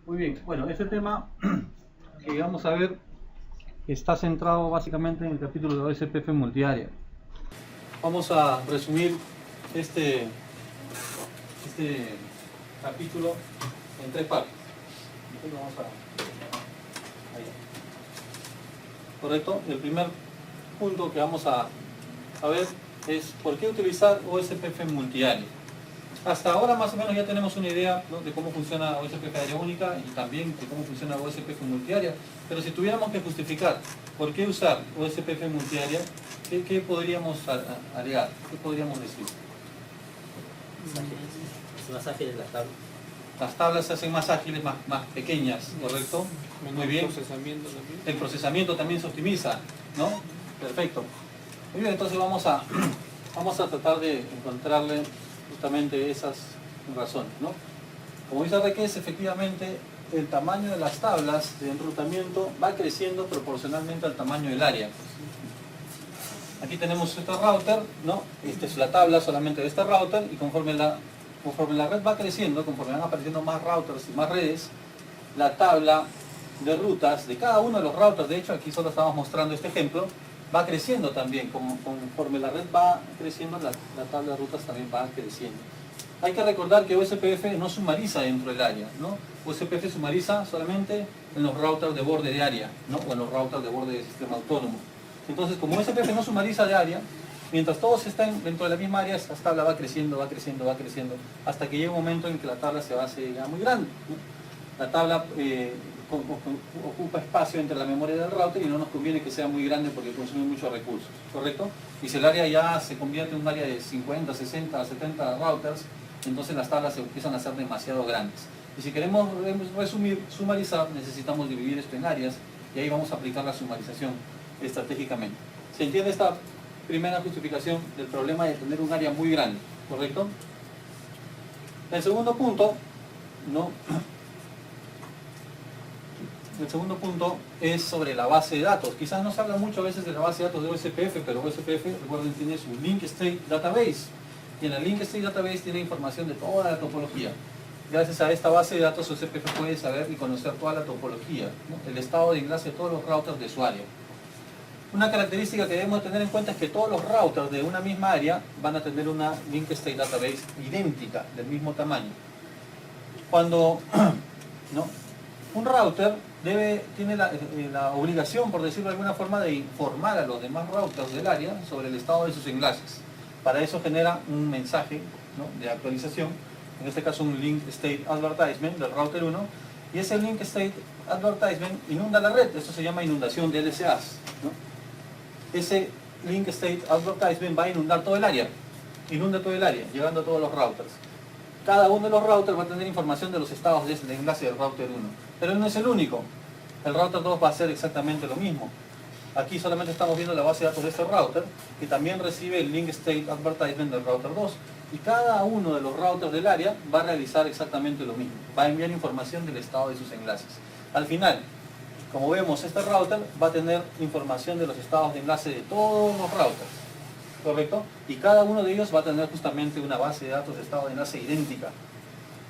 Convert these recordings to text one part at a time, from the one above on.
Muy bien, bueno, este tema que vamos a ver está centrado básicamente en el capítulo de OSPF multiárea. Vamos a resumir este, este capítulo en tres partes. Entonces vamos ahí. Correcto, el primer punto que vamos a ver es por qué utilizar OSPF multiárea. Hasta ahora más o menos ya tenemos una idea, ¿no?, de cómo funciona OSPF área única y también de cómo funciona OSPF multiárea, pero si tuviéramos que justificar por qué usar OSPF multiárea, ¿qué podríamos alegar? ¿Qué podríamos decir? Es más ágil en las tablas. Las tablas se hacen más ágiles, más pequeñas, ¿correcto? Muy bien. El procesamiento también se optimiza, ¿no? Perfecto. Muy bien, entonces vamos a tratar de encontrarle justamente esas razones, ¿no? Como dice Requés, efectivamente el tamaño de las tablas de enrutamiento va creciendo proporcionalmente al tamaño del área. Aquí tenemos este router, ¿no? Esta es la tabla solamente de este router, y conforme la red va creciendo, conforme van apareciendo más routers y más redes, la tabla de rutas de cada uno de los routers, de hecho aquí solo estamos mostrando este ejemplo, va creciendo también. Conforme la red va creciendo, la tabla de rutas también va creciendo. Hay que recordar que OSPF no sumariza dentro del área, ¿no? OSPF sumariza solamente en los routers de borde de área, ¿no?, o en los routers de borde de sistema autónomo. Entonces, como OSPF no sumariza de área, mientras todos estén dentro de la misma área, esta tabla va creciendo, va creciendo, va creciendo, hasta que llega un momento en que la tabla se va a hacer ya muy grande, ¿no? La tabla ocupa espacio entre la memoria del router y no nos conviene que sea muy grande porque consume muchos recursos, ¿correcto? Y si el área ya se convierte en un área de 50, 60, 70 routers, entonces las tablas se empiezan a ser demasiado grandes. Y si queremos resumir, sumarizar, necesitamos dividir esto en áreas, y ahí vamos a aplicar la sumarización estratégicamente. ¿Se entiende esta primera justificación del problema de tener un área muy grande, correcto? El segundo punto, ¿no?, el segundo punto es sobre la base de datos. Quizás no se habla mucho a veces de la base de datos de OSPF, pero OSPF, recuerden, tiene su Link State Database. Y en el Link State Database tiene información de toda la topología. Gracias a esta base de datos, OSPF puede saber y conocer toda la topología, ¿no?, el estado de enlace de todos los routers de su área. Una característica que debemos tener en cuenta es que todos los routers de una misma área van a tener una Link State Database idéntica, del mismo tamaño. Cuando ¿no?, un router tiene la obligación, por decirlo de alguna forma, de informar a los demás routers del área sobre el estado de sus enlaces. Para eso genera un mensaje, ¿no?, de actualización, en este caso un Link State Advertisement del router 1, y ese Link State Advertisement inunda la red. Eso se llama inundación de LSAs, ¿no? Ese Link State Advertisement va a inundar todo el área, inunda todo el área, llegando a todos los routers. Cada uno de los routers va a tener información de los estados de enlace del router 1. Pero él no es el único. El router 2 va a hacer exactamente lo mismo. Aquí solamente estamos viendo la base de datos de este router, que también recibe el Link State Advertisement del router 2. Y cada uno de los routers del área va a realizar exactamente lo mismo. Va a enviar información del estado de sus enlaces. Al final, como vemos, este router va a tener información de los estados de enlace de todos los routers, ¿correcto? Y cada uno de ellos va a tener justamente una base de datos de estado de enlace idéntica.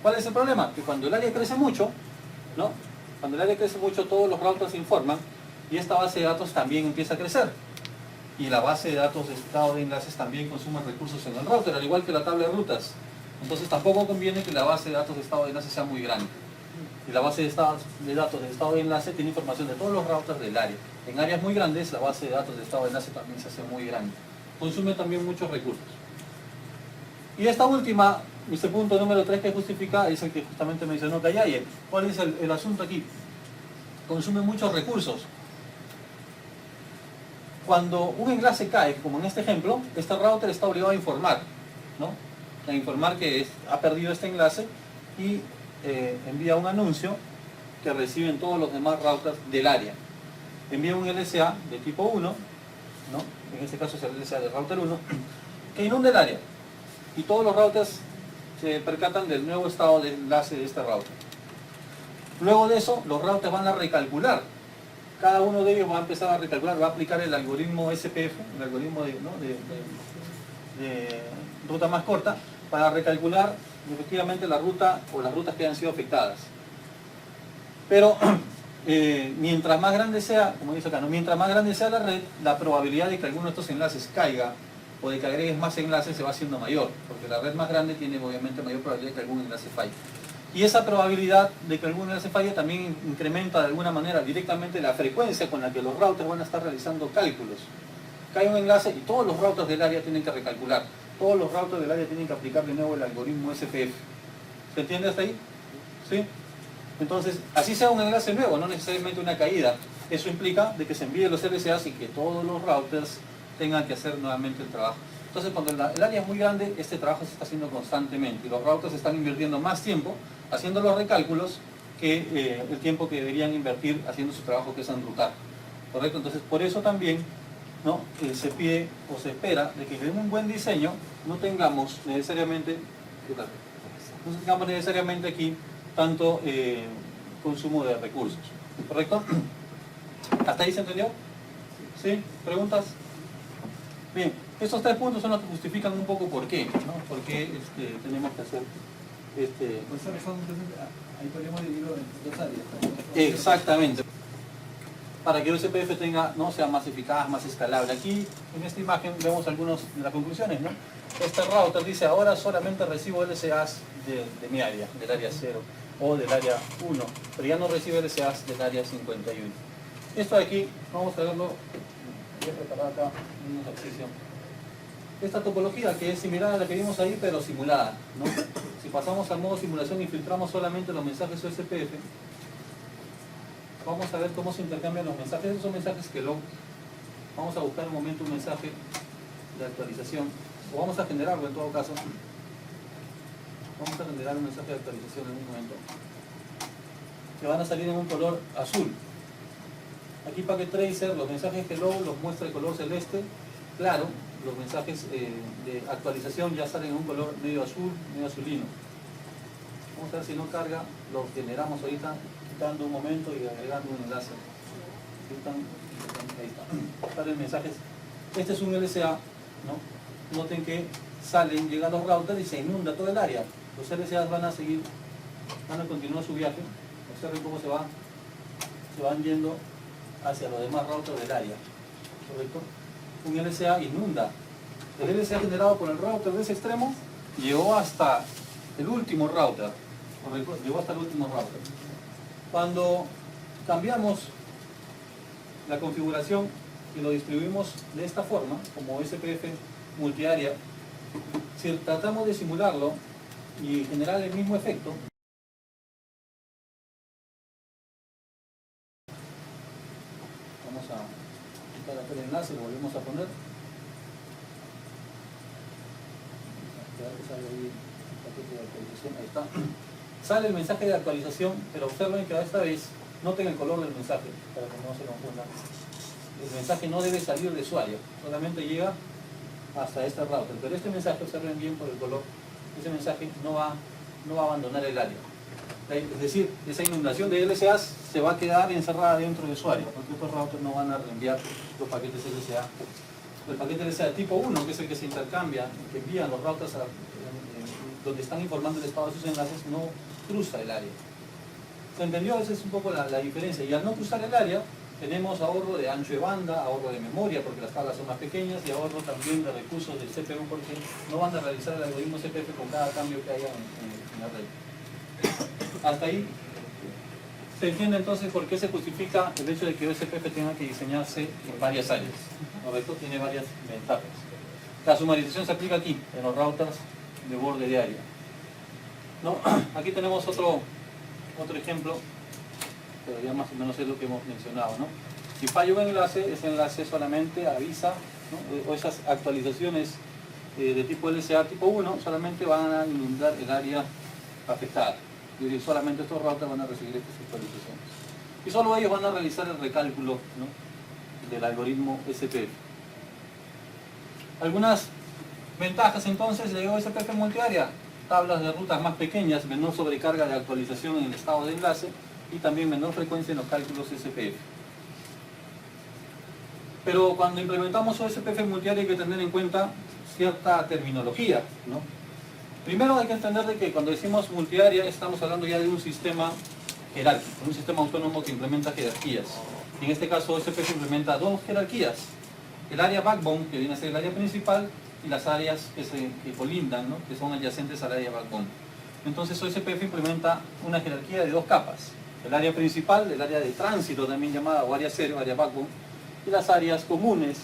¿Cuál es el problema? Que cuando el área crece mucho, ¿no?, cuando el área crece mucho, todos los routers se informan y esta base de datos también empieza a crecer. Y la base de datos de estado de enlaces también consume recursos en el router, al igual que la tabla de rutas. Entonces tampoco conviene que la base de datos de estado de enlace sea muy grande. Y la base de datos de estado de enlace tiene información de todos los routers del área. En áreas muy grandes, la base de datos de estado de enlace también se hace muy grande. Consume también muchos recursos. Y esta última, este punto número 3 que justifica, es el que justamente mencionó Callaye. ¿Cuál es el asunto aquí? Consume muchos recursos. Cuando un enlace cae, como en este ejemplo, este router está obligado a informar, ¿no?, a informar que ha perdido este enlace y envía un anuncio que reciben todos los demás routers del área. Envía un LSA de tipo 1, ¿no?, en este caso es el LSA del router 1, que inunda el área. Y todos los routers se percatan del nuevo estado de enlace de este router. Luego de eso, los routers van a recalcular. Cada uno de ellos va a empezar a recalcular, va a aplicar el algoritmo SPF, el algoritmo de ruta más corta, para recalcular efectivamente la ruta o las rutas que han sido afectadas. Pero mientras más grande sea, como dice acá, ¿no? Mientras más grande sea la red, la probabilidad de que alguno de estos enlaces caiga o de que agregues más enlaces se va haciendo mayor, porque la red más grande tiene obviamente mayor probabilidad de que algún enlace falle. Y esa probabilidad de que algún enlace falle también incrementa de alguna manera directamente la frecuencia con la que los routers van a estar realizando cálculos. Cae un enlace y todos los routers del área tienen que recalcular. Todos los routers del área tienen que aplicar de nuevo el algoritmo SPF. ¿Se entiende hasta ahí? ¿Sí? Entonces, así sea un enlace nuevo, no necesariamente una caída. Eso implica de que se envíen los RSAs y que todos los routers tengan que hacer nuevamente el trabajo. Entonces, cuando el área es muy grande, este trabajo se está haciendo constantemente y los routers están invirtiendo más tiempo haciendo los recálculos que el tiempo que deberían invertir haciendo su trabajo, que es enrutar. ¿Correcto? Entonces, por eso también, ¿no? Se pide o se espera de que en un buen diseño no tengamos necesariamente aquí tanto consumo de recursos. ¿Correcto? ¿Hasta ahí se entendió? ¿Sí? ¿Preguntas? Bien, estos 3 puntos son los que justifican un poco por qué, ¿no? Por qué tenemos que hacer ahí podríamos dividirlo en 2 áreas. Exactamente. Para que el SPF tenga, ¿no? sea más eficaz, más escalable. Aquí, en esta imagen, vemos algunas de las conclusiones, ¿no? Este router dice, ahora solamente recibo LSAs de mi área, del área 0 o del área 1, pero ya no recibe LSAs del área 51. Esto de aquí, vamos a verlo, voy a preparar acá un ejercicio. Esta topología que es similar a la que vimos ahí, pero simulada, ¿no? Si pasamos al modo simulación y filtramos solamente los mensajes OSPF, vamos a ver cómo se intercambian los mensajes. Esos son mensajes que vamos a buscar un momento un mensaje de actualización, o vamos a generarlo en todo caso. Vamos a generar un mensaje de actualización en un momento, que van a salir en un color azul. Aquí Packet Tracer, los mensajes hello los muestra el color celeste, claro. Los mensajes de actualización ya salen en un color medio azul, medio azulino. Vamos a ver si no carga, lo generamos ahorita, quitando un momento y agregando un enlace. Ahí está. Salen mensajes. Este es un LSA, ¿no? Noten que llegan los routers y se inunda todo el área. Los LSAs van a continuar su viaje. Observen cómo se van yendo hacia los demás routers del área. ¿Correcto? Un LSA inunda. El LSA generado por el router de ese extremo llegó hasta el último router. ¿Correcto? Llegó hasta el último router. Cuando cambiamos la configuración y lo distribuimos de esta forma, como SPF multiárea, si tratamos de simularlo y generar el mismo efecto, vamos a quitar aquel enlace, lo volvemos a poner. Ahí está. Sale el mensaje de actualización, pero observen que esta vez noten el color del mensaje, para que no se confundan. El mensaje no debe salir de su área, solamente llega hasta este router, pero este mensaje, observen bien por el color, ese mensaje no va a abandonar el área. Es decir, esa inundación de LSAs se va a quedar encerrada dentro de su área, porque estos routers no van a reenviar los paquetes LSA. El paquete LSA tipo 1, que es el que se intercambia, que envían los routers donde están informando el estado de sus enlaces, no cruza el área. ¿Se entendió? Esa es un poco la diferencia. Y al no cruzar el área, tenemos ahorro de ancho de banda, ahorro de memoria, porque las tablas son más pequeñas, y ahorro también de recursos del CPU, porque no van a realizar el algoritmo CPF con cada cambio que haya en la red. Hasta ahí, ¿se entiende entonces por qué se justifica el hecho de que OSPF tenga que diseñarse en varias áreas? ¿Correcto? Tiene varias ventajas. La sumarización se aplica aquí, en los routers de borde de área. ¿No? Aquí tenemos otro ejemplo, pero ya más o menos es lo que hemos mencionado, ¿no? Si falla un enlace, ese enlace solamente avisa, ¿no? O esas actualizaciones de tipo LSA tipo 1 solamente van a inundar el área afectada. Es decir, solamente estos routers van a recibir estas actualizaciones. Y solo ellos van a realizar el recálculo, ¿no? Del algoritmo SPF. Algunas ventajas entonces de OSPF multiárea: tablas de rutas más pequeñas, menor sobrecarga de actualización en el estado de enlace y también menor frecuencia en los cálculos SPF. Pero cuando implementamos OSPF multiárea hay que tener en cuenta cierta terminología, ¿no? Primero hay que entender de que cuando decimos multiárea estamos hablando ya de un sistema jerárquico, un sistema autónomo que implementa jerarquías. Y en este caso OSPF implementa dos jerarquías, el área backbone, que viene a ser el área principal, y las áreas que colindan, ¿no? Que son adyacentes al área backbone. Entonces OSPF implementa una jerarquía de dos capas, el área principal, el área de tránsito también llamada, o área cero, área backbone, y las áreas comunes,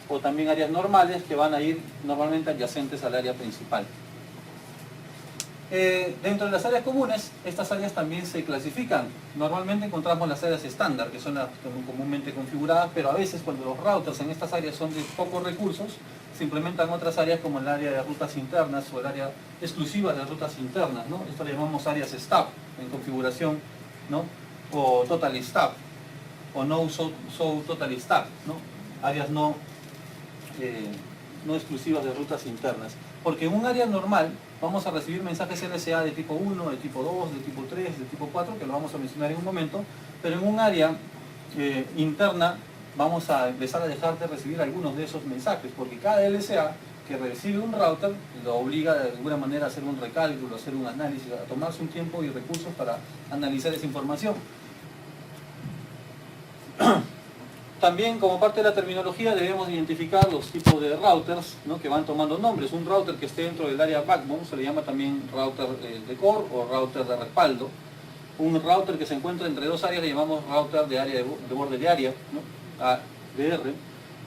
o también áreas normales, que van a ir normalmente adyacentes al área principal. Dentro de las áreas comunes, estas áreas también se clasifican. Normalmente encontramos las áreas estándar, que son las comúnmente configuradas, pero a veces cuando los routers en estas áreas son de pocos recursos, se implementan otras áreas como el área de rutas internas o el área exclusiva de rutas internas, ¿no? Esto le llamamos áreas stub en configuración, ¿no? O total stub, o no so total stub, ¿no? Áreas no exclusivas de rutas internas. Porque en un área normal vamos a recibir mensajes LSA de tipo 1, de tipo 2, de tipo 3, de tipo 4, que lo vamos a mencionar en un momento, pero en un área interna vamos a empezar a dejar de recibir algunos de esos mensajes, porque cada LSA que recibe un router lo obliga de alguna manera a hacer un recálculo, a hacer un análisis, a tomarse un tiempo y recursos para analizar esa información. También, como parte de la terminología, debemos identificar los tipos de routers, ¿no? Que van tomando nombres. Un router que esté dentro del área backbone se le llama también router de core o router de respaldo. Un router que se encuentra entre dos áreas le llamamos router de área de borde de área, ¿no? ADR.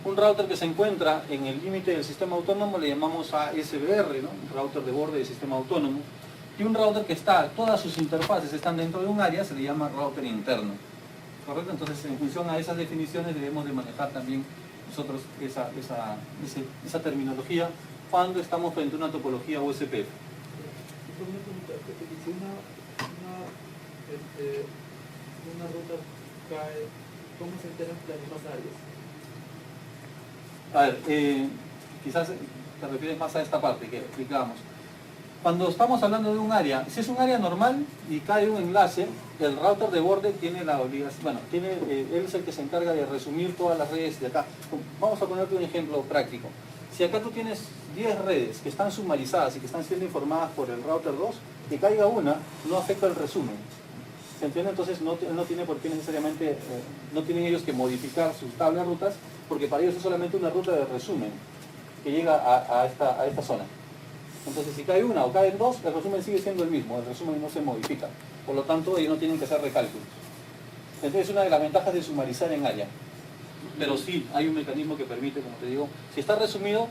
Un router que se encuentra en el límite del sistema autónomo le llamamos ASBR, ¿no? Un router de borde del sistema autónomo. Y un router que todas sus interfaces están dentro de un área se le llama router interno. ¿Correcto? Entonces, en función a esas definiciones debemos de manejar también nosotros esa terminología cuando estamos frente a una topología OSPF. Una ruta cae, ¿cómo se enteran las mismas áreas? A ver, quizás te refieres más a esta parte que explicábamos. Cuando estamos hablando de un área, si es un área normal y cae un enlace, el router de borde tiene la obligación, él es el que se encarga de resumir todas las redes de acá. Vamos a ponerte un ejemplo práctico. Si acá tú tienes 10 redes que están sumarizadas y que están siendo informadas por el router 2, que caiga una no afecta el resumen. ¿Se entiende? Entonces no tiene por qué necesariamente, no tienen ellos que modificar sus tablas de rutas, porque para ellos es solamente una ruta de resumen que llega a esta zona. Entonces si cae una o caen dos, el resumen sigue siendo el mismo, el resumen no se modifica. Por lo tanto, ellos no tienen que hacer recálculos. Entonces es una de las ventajas de sumarizar en área. Pero sí, hay un mecanismo que permite, como te digo, si está resumido,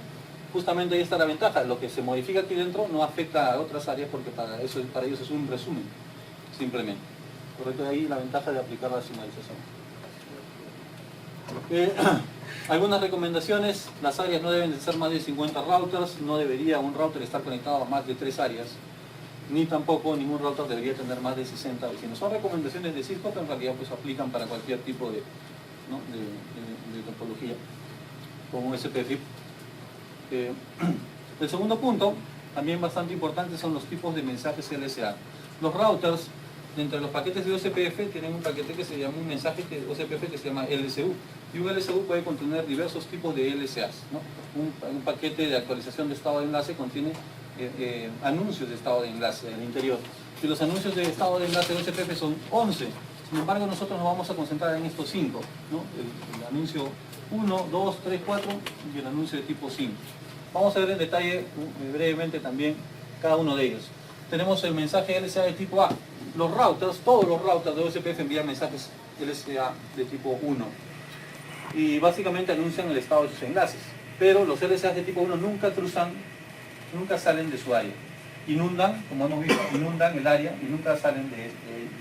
justamente ahí está la ventaja. Lo que se modifica aquí dentro no afecta a otras áreas porque para ellos es un resumen, simplemente. Correcto, ahí la ventaja de aplicar la sumarización. Algunas recomendaciones: las áreas no deben de ser más de 50 routers, no debería un router estar conectado a más de 3 áreas, ni tampoco ningún router debería tener más de 60 vecinos. Son recomendaciones de Cisco, pero en realidad pues aplican para cualquier tipo de topología, como SPFIP. El segundo punto, también bastante importante, son los tipos de mensajes LSA. Los routers, dentro de los paquetes de OSPF, tienen un paquete que se llama un mensaje de OSPF que se llama LSU. Y un LSU puede contener diversos tipos de LSAs, ¿no? Un paquete de actualización de estado de enlace contiene anuncios de estado de enlace en el interior. Y los anuncios de estado de enlace de OSPF son 11. Sin embargo, nosotros nos vamos a concentrar en estos 5, ¿no? El anuncio 1, 2, 3, 4 y el anuncio de tipo 5. Vamos a ver en detalle, brevemente también, cada uno de ellos. Tenemos el mensaje LSA de tipo A. Los routers, todos los routers de OSPF envían mensajes LSA de tipo 1. Y básicamente anuncian el estado de sus enlaces. Pero los LSA de tipo 1 nunca salen de su área. Inundan, como hemos visto, inundan el área y nunca salen de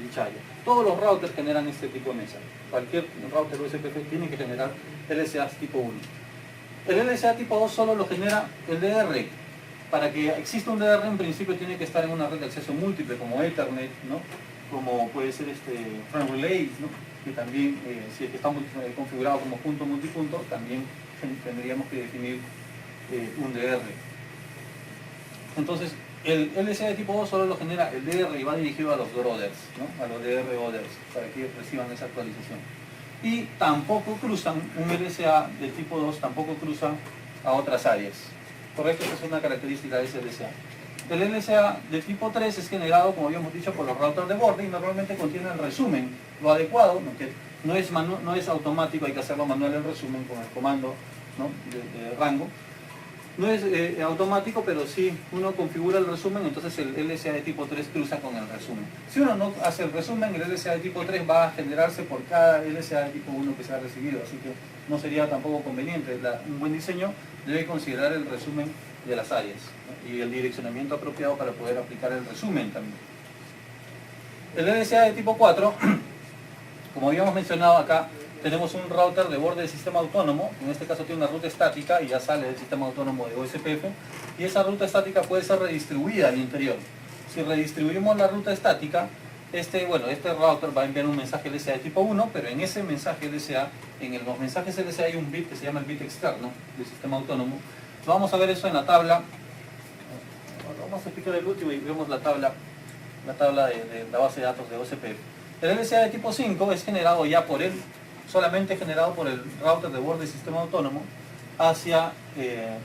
dicha área. Todos los routers generan este tipo de mensaje. Cualquier router OSPF tiene que generar LSA tipo 1. El LSA tipo 2 solo lo genera el DR. Para que exista un DR, en principio tiene que estar en una red de acceso múltiple, como Ethernet, ¿no? Como puede ser Frame Relays, ¿no? Que también, si es que está configurado como punto multipunto, también tendríamos que definir un DR. Entonces, el LSA de tipo 2 solo lo genera el DR y va dirigido a los DRODers, ¿no? A los DR orders, para que reciban esa actualización. Y tampoco cruzan, un LSA de tipo 2 tampoco cruza a otras áreas. Correcto, esa es una característica de ese LSA. El LSA de tipo 3 es generado, como habíamos dicho, por los routers de borde y normalmente contiene el resumen, lo adecuado, aunque no es automático, hay que hacerlo manual el resumen con el comando, ¿no?, de rango. No es automático, pero sí uno configura el resumen, entonces el LSA de tipo 3 cruza con el resumen. Si uno no hace el resumen, el LSA de tipo 3 va a generarse por cada LSA de tipo 1 que se ha recibido, así que no sería tampoco conveniente. Un buen diseño debe considerar el resumen de las áreas, ¿no?, y el direccionamiento apropiado para poder aplicar el resumen también. El LSA de tipo 4, como habíamos mencionado acá, tenemos un router de borde de sistema autónomo, en este caso tiene una ruta estática y ya sale del sistema autónomo de OSPF, y esa ruta estática puede ser redistribuida al interior. Si redistribuimos la ruta estática, este router va a enviar un mensaje LSA de tipo 1, pero en ese mensaje LSA, en los mensajes LSA hay un bit que se llama el bit externo del sistema autónomo. Vamos a ver eso en la tabla. Vamos a explicar el último y vemos la tabla de la base de datos de OSPF. El LSA de tipo 5 es generado ya por él, solamente generado por el router de borde del sistema autónomo hacia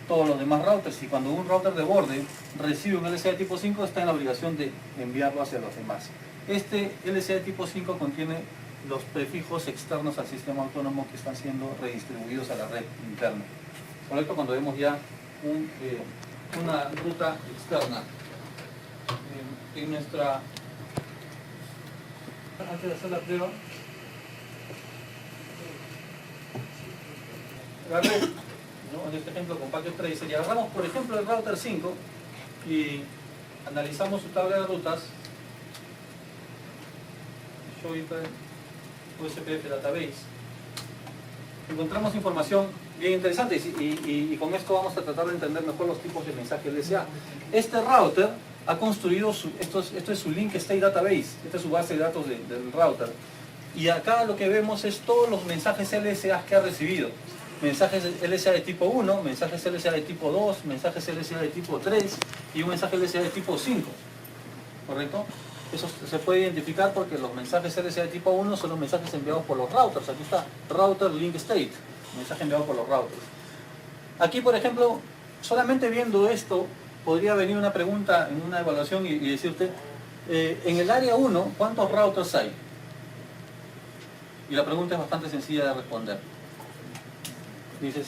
todos los demás routers, y cuando un router de borde recibe un LSA de tipo 5 está en la obligación de enviarlo hacia los demás. Este LSA de tipo 5 contiene los prefijos externos al sistema autónomo que están siendo redistribuidos a la red interna. Por esto, cuando vemos ya una ruta externa en nuestra... Antes de hacer la prueba, la red, ¿no?, en este ejemplo con Packet Tracer, y agarramos por ejemplo el router 5 y analizamos su tabla de rutas, Show USPF Database, encontramos información bien interesante y con esto vamos a tratar de entender mejor los tipos de mensaje LSA. Este router ha construido esto es su Link State Database, esta es su base de datos del router, y acá lo que vemos es todos los mensajes LSA que ha recibido. Mensajes LSA de tipo 1, mensajes LSA de tipo 2, mensajes LSA de tipo 3 y un mensaje LSA de tipo 5, ¿correcto? Eso se puede identificar porque los mensajes LSA de tipo 1 son los mensajes enviados por los routers. Aquí está, router link state, mensaje enviado por los routers. Aquí, por ejemplo, solamente viendo esto, podría venir una pregunta en una evaluación y decirte, en el área 1, ¿cuántos routers hay? Y la pregunta es bastante sencilla de responder. Dices,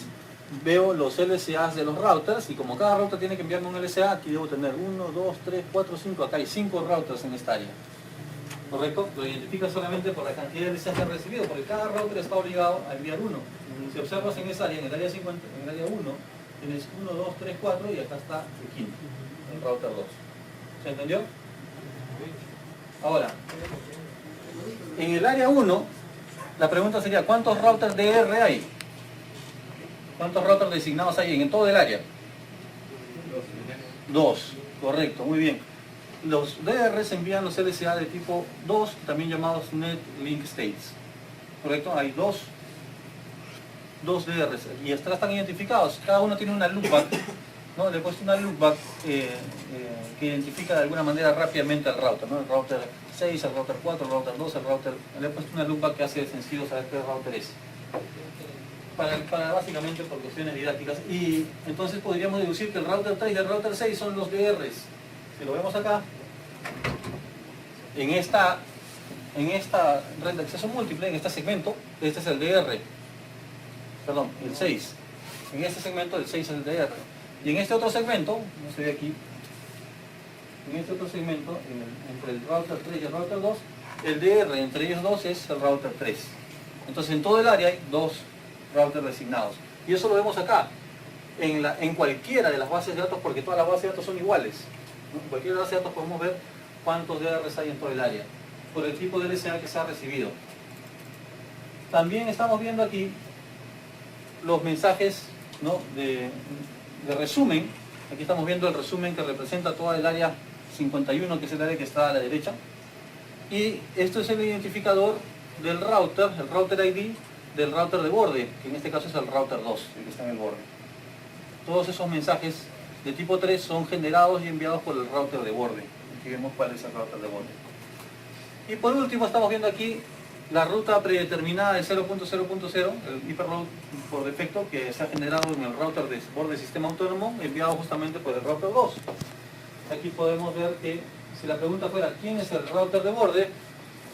veo los LSAs de los routers y como cada router tiene que enviarme un LSA, aquí debo tener 1, 2, 3, 4, 5, acá hay 5 routers en esta área. ¿Correcto? Lo identifica solamente por la cantidad de LSAs que ha recibido, porque cada router está obligado a enviar uno. Si observas en esa área, en el área 50, en el área 1, tienes 1, 2, 3, 4 y acá está el quinto, el router 2. ¿Se entendió? Ahora, en el área 1, la pregunta sería, ¿cuántos routers DR hay? ¿Cuántos routers designados hay en todo el área? 2, correcto, muy bien. Los DRs envían los LSA de tipo 2, también llamados Net Link States. ¿Correcto? Hay dos DRs y están identificados. Cada uno tiene una loopback, ¿no? Le he puesto una loopback que identifica de alguna manera rápidamente al router, ¿no? El router 6, el router 4, el router 2, el router... Le he puesto una loopback que hace sencillo saber qué router es. Para básicamente por cuestiones didácticas, y entonces podríamos deducir que el router 3 y el router 6 son los DRs. Si lo vemos acá, en esta red de acceso múltiple, en este segmento, este es el DR, perdón, el 6. En este segmento el 6 es el DR. Y en este otro segmento, no se ve aquí, en este otro segmento, entre el router 3 y el router 2, el DR entre ellos dos es el router 3. Entonces en todo el área hay 2 routers designados. Y eso lo vemos acá, en cualquiera de las bases de datos, porque todas las bases de datos son iguales, ¿no? En cualquier base de datos podemos ver cuántos DRs hay en todo el área, por el tipo de LSA que se ha recibido. También estamos viendo aquí los mensajes, ¿no?, de resumen. Aquí estamos viendo el resumen que representa toda el área 51, que es el área que está a la derecha. Y esto es el identificador del router, el router ID, del router de borde, que en este caso es el router 2, el que está en el borde. Todos esos mensajes de tipo 3 son generados y enviados por el router de borde. Aquí vemos cuál es el router de borde. Y por último estamos viendo aquí la ruta predeterminada de 0.0.0, el hyperroute por defecto, que se ha generado en el router de borde sistema autónomo, enviado justamente por el router 2. aquí podemos ver que si la pregunta fuera ¿quién es el router de borde?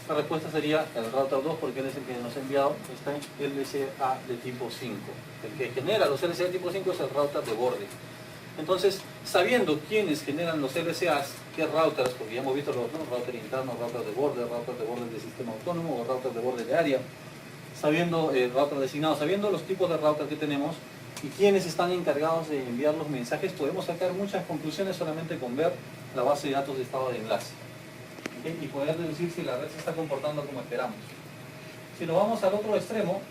La respuesta sería el router 2 porque él es el que nos ha enviado este LSA de tipo 5. El que genera los LSA de tipo 5 es el router de borde. Entonces, sabiendo quiénes generan los LSAs, qué routers, porque ya hemos visto los router interno, router de borde de sistema autónomo o router de borde de área, sabiendo el router designado, sabiendo los tipos de router que tenemos y quiénes están encargados de enviar los mensajes, podemos sacar muchas conclusiones solamente con ver la base de datos de estado de enlace. ¿Okay? Y poder deducir si la red se está comportando como esperamos. Si nos vamos al otro extremo,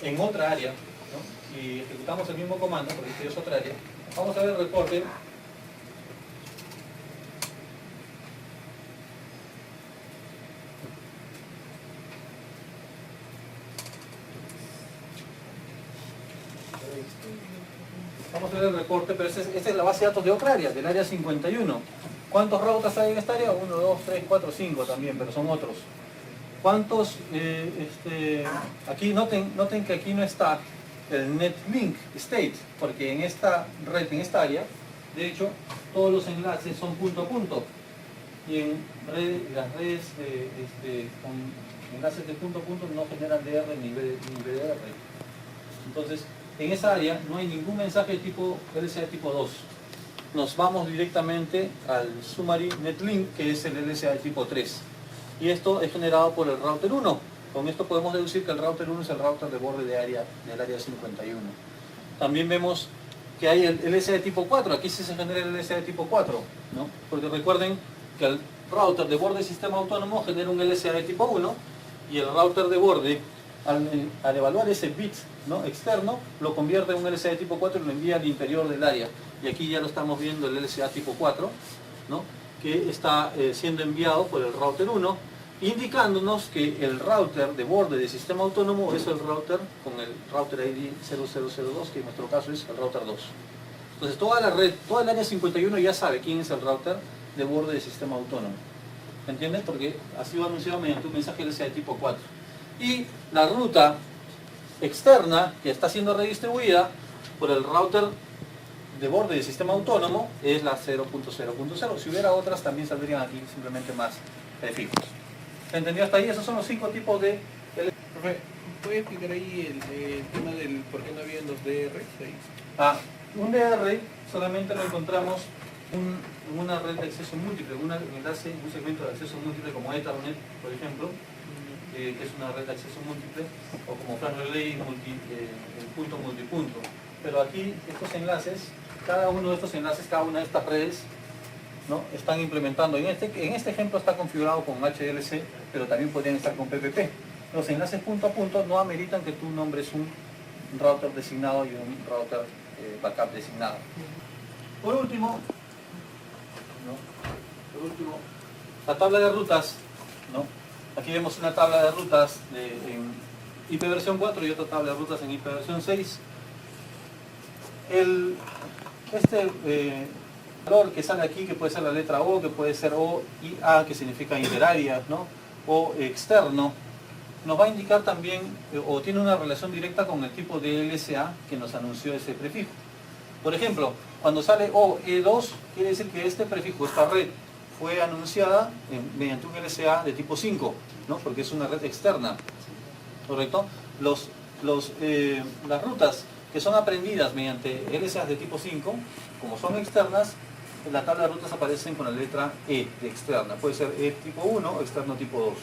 en otra área, ¿no? Y ejecutamos el mismo comando, porque este es otra área, vamos a ver el reporte. Vamos a ver el reporte, pero esta es la base de datos de otra área, del área 51. ¿Cuántos routers hay en esta área? 1, 2, 3, 4, 5 también, pero son otros. ¿Cuántos? Aquí noten que aquí no está el netlink state, porque en esta red, en esta área, de hecho, todos los enlaces son punto a punto. Y en las redes con enlaces de punto a punto no generan DR ni BDR. Entonces, en esa área no hay ningún mensaje de tipo LSA de tipo 2. Nos vamos directamente al summary netlink, que es el LSA de tipo 3. Y esto es generado por el router 1. Con esto podemos deducir que el router 1 es el router de borde de área, del área 51. También vemos que hay el LSA de tipo 4. Aquí sí se genera el LSA de tipo 4, ¿no? Porque recuerden que el router de borde sistema autónomo genera un LSA de tipo 1 y el router de borde, al evaluar ese bit, ¿no?, externo, lo convierte en un LSA de tipo 4 y lo envía al interior del área. Y aquí ya lo estamos viendo, el LSA tipo 4, ¿no?, que está siendo enviado por el router 1, indicándonos que el router de borde de sistema autónomo es el router con el router ID 0002, que en nuestro caso es el router 2. Entonces toda la red, toda el área 51 ya sabe quién es el router de borde de sistema autónomo. ¿Entiendes? Porque ha sido anunciado mediante un mensaje LSA de tipo 4. Y la ruta externa que está siendo redistribuida por el router de borde de sistema autónomo es la 0.0.0. Si hubiera otras también saldrían aquí simplemente más prefijos. ¿Se entendió hasta ahí? Esos son los 5 tipos de... Profe, ¿puede explicar ahí el tema del por qué no habían los DRs ahí? Un DR solamente lo encontramos en una red de acceso múltiple, un enlace, un segmento de acceso múltiple como Ethernet, por ejemplo, que es una red de acceso múltiple, o como Flash Relay, punto multipunto. Pero aquí estos enlaces, cada uno de estos enlaces, cada una de estas redes, ¿no?, están implementando. En este ejemplo está configurado con HLC, pero también podrían estar con PPP. Los enlaces punto a punto no ameritan que tú nombres un router designado y un router backup designado. Por último, la tabla de rutas, ¿no? Aquí vemos una tabla de rutas en IP versión 4 y otra tabla de rutas en IP versión 6. Este valor que sale aquí, que puede ser la letra O, que puede ser O y A, que significa interáreas, ¿no?, o externo, nos va a indicar también, o tiene una relación directa con el tipo de LSA que nos anunció ese prefijo. Por ejemplo, cuando sale OE2, quiere decir que este prefijo, esta red, fue anunciada mediante un LSA de tipo 5, ¿no?, porque es una red externa, ¿correcto? Las rutas que son aprendidas mediante LSAs de tipo 5, como son externas, en la tabla de rutas aparecen con la letra E de externa. Puede ser E tipo 1 o externo tipo 2.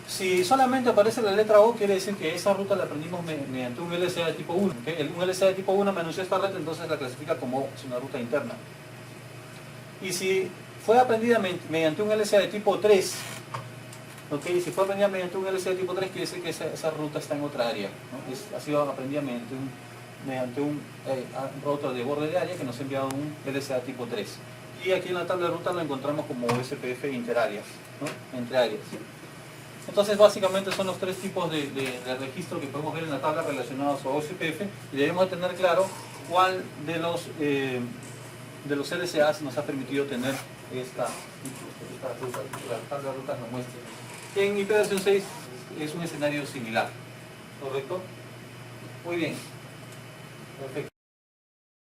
Si solamente aparece la letra O, quiere decir que esa ruta la aprendimos mediante un LSA de tipo 1. ¿Okay? Un LSA de tipo 1 me anunció esta red, entonces la clasifica como una ruta interna. Y si fue aprendida mediante un LSA de tipo 3, ¿okay? Si fue aprendida mediante un LSA de tipo 3, quiere decir que esa ruta está en otra área, ¿no? Ha sido aprendida mediante un router de borde de área que nos ha enviado un LSA tipo 3. Y aquí en la tabla de ruta lo encontramos como SPF interáreas, ¿no?, entre áreas. Entonces básicamente son los 3 tipos de registro que podemos ver en la tabla relacionados a OSPF, y debemos tener claro cuál de los LSAs nos ha permitido tener esta ruta. La tabla de rutas nos muestra. En IP versión 6 es un escenario similar, ¿correcto? Muy bien. Perfecto.